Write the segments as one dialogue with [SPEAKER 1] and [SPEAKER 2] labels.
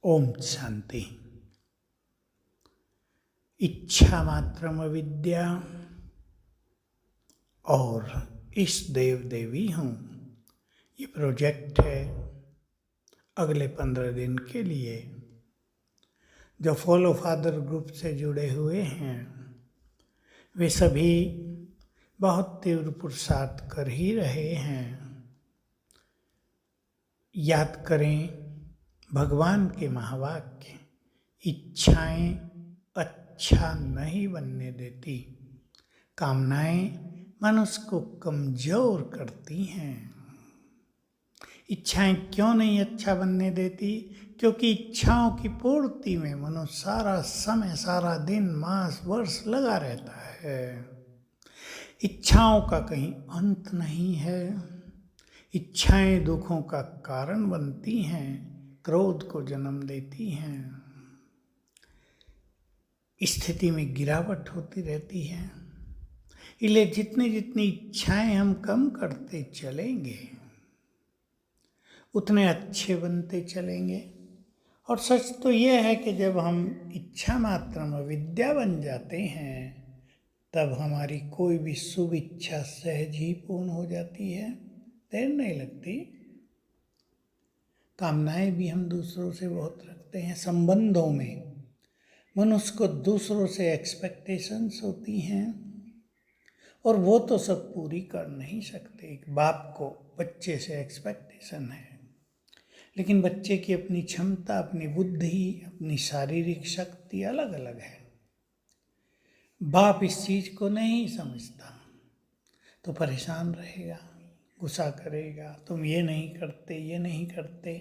[SPEAKER 1] ओम शांति। इच्छा मात्रम अविद्या और इस देव देवी हूँ, ये प्रोजेक्ट है अगले 15 दिन के लिए। जो फॉलो फादर ग्रुप से जुड़े हुए हैं वे सभी बहुत तीव्र पुरुषार्थ कर ही रहे हैं। याद करें भगवान के महावाक्य, इच्छाएं अच्छा नहीं बनने देती, कामनाएं मनुष्य को कमजोर करती हैं। इच्छाएं क्यों नहीं अच्छा बनने देती? क्योंकि इच्छाओं की पूर्ति में मनुष्य सारा समय, सारा दिन, मास, वर्ष लगा रहता है। इच्छाओं का कहीं अंत नहीं है। इच्छाएं दुखों का कारण बनती हैं, क्रोध को जन्म देती हैं, स्थिति में गिरावट होती रहती है। इसलिए जितनी जितनी इच्छाएं हम कम करते चलेंगे उतने अच्छे बनते चलेंगे। और सच तो यह है कि जब हम इच्छा मात्रम अविद्या बन जाते हैं तब हमारी कोई भी शुभ इच्छा सहज ही पूर्ण हो जाती है, देर नहीं लगती। कामनाएं भी हम दूसरों से बहुत रखते हैं। संबंधों में मनुष्य को दूसरों से एक्सपेक्टेशंस होती हैं और वो तो सब पूरी कर नहीं सकते। एक बाप को बच्चे से एक्सपेक्टेशन है, लेकिन बच्चे की अपनी क्षमता, अपनी बुद्धि, अपनी शारीरिक शक्ति अलग अलग है। बाप इस चीज को नहीं समझता तो परेशान रहेगा, गुस्सा करेगा, तुम ये नहीं करते, ये नहीं करते।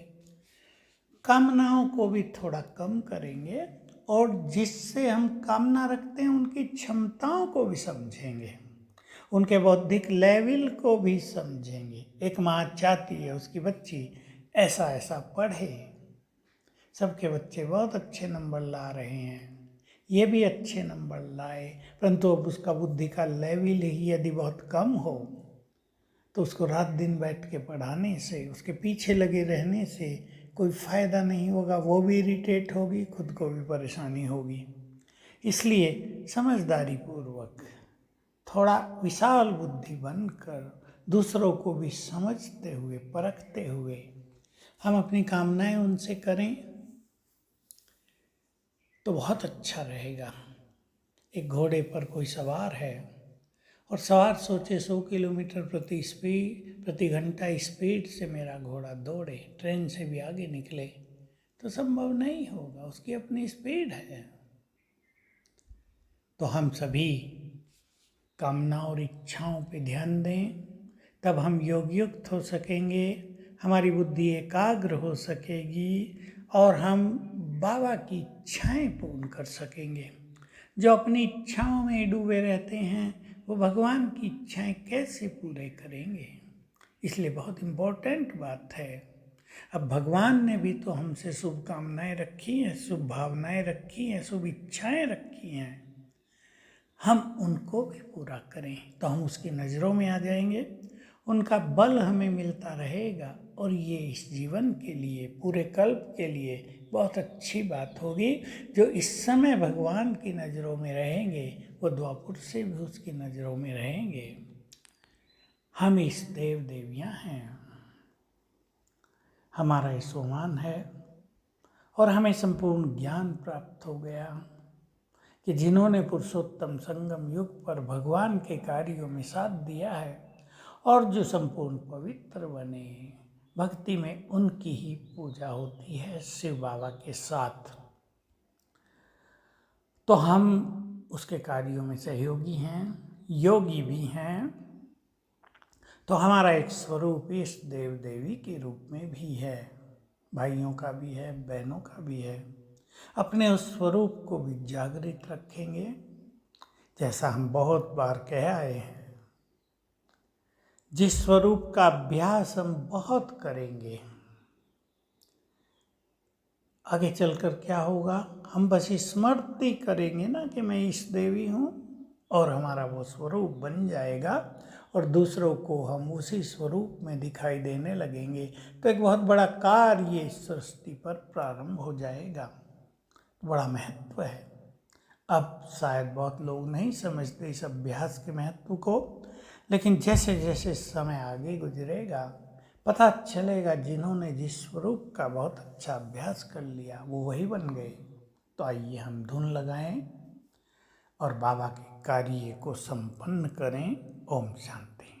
[SPEAKER 1] कामनाओं को भी थोड़ा कम करेंगे और जिससे हम कामना रखते हैं उनकी क्षमताओं को भी समझेंगे, उनके बौद्धिक लेवल को भी समझेंगे। एक माँ चाहती है उसकी बच्ची ऐसा ऐसा पढ़े, सबके बच्चे बहुत अच्छे नंबर ला रहे हैं, ये भी अच्छे नंबर लाए, परंतु अब उसका बुद्धि का लेवल ही यदि बहुत कम हो तो उसको रात दिन बैठ के पढ़ाने से, उसके पीछे लगे रहने से कोई फ़ायदा नहीं होगा। वो भी इरिटेट होगी, खुद को भी परेशानी होगी। इसलिए समझदारी पूर्वक थोड़ा विशाल बुद्धि बनकर दूसरों को भी समझते हुए, परखते हुए हम अपनी कामनाएं उनसे करें तो बहुत अच्छा रहेगा। एक घोड़े पर कोई सवार है और सवार सोचे 100 किलोमीटर प्रति घंटा स्पीड से मेरा घोड़ा दौड़े, ट्रेन से भी आगे निकले, तो संभव नहीं होगा, उसकी अपनी स्पीड है। तो हम सभी कामना और इच्छाओं पे ध्यान दें, तब हम योगयुक्त हो सकेंगे, हमारी बुद्धि एकाग्र हो सकेगी और हम बाबा की इच्छाएं पूर्ण कर सकेंगे। जो अपनी इच्छाओं में डूबे रहते हैं वो भगवान की इच्छाएं कैसे पूरे करेंगे? इसलिए बहुत इम्पोर्टेंट बात है। अब भगवान ने भी तो हमसे शुभ कामनाएं रखी हैं, शुभ भावनाएं रखी हैं, शुभ इच्छाएं रखी हैं, हम उनको भी पूरा करें तो हम उसकी नज़रों में आ जाएंगे, उनका बल हमें मिलता रहेगा और ये इस जीवन के लिए, पूरे कल्प के लिए बहुत अच्छी बात होगी। जो इस समय भगवान की नज़रों में रहेंगे वो द्वापुर से भी उसकी नज़रों में रहेंगे। हम इस देव देवियाँ हैं, हमारा ये सोमान है और हमें संपूर्ण ज्ञान प्राप्त हो गया कि जिन्होंने पुरुषोत्तम संगम युग पर भगवान के कार्यों में साथ दिया है और जो संपूर्ण पवित्र बने, भक्ति में उनकी ही पूजा होती है शिव बाबा के साथ। तो हम उसके कार्यों में सहयोगी हैं, योगी भी हैं। तो हमारा एक स्वरूप इस देव देवी के रूप में भी है, भाइयों का भी है, बहनों का भी है। अपने उस स्वरूप को भी जागृत रखेंगे, जैसा हम बहुत बार कह आए हैं। जिस स्वरूप का अभ्यास हम बहुत करेंगे, आगे चलकर क्या होगा, हम बस स्मृति करेंगे ना कि मैं इस देवी हूँ और हमारा वो स्वरूप बन जाएगा और दूसरों को हम उसी स्वरूप में दिखाई देने लगेंगे तो एक बहुत बड़ा कार्य इस सृष्टि पर प्रारंभ हो जाएगा। बड़ा महत्व है। अब शायद बहुत लोग नहीं समझते इस अभ्यास के महत्व को, लेकिन जैसे जैसे समय आगे गुजरेगा पता चलेगा जिन्होंने जिस स्वरूप का बहुत अच्छा अभ्यास कर लिया वो वही बन गए। तो आइए हम धुन लगाएं और बाबा के कार्य को संपन्न करें। ओम शांति।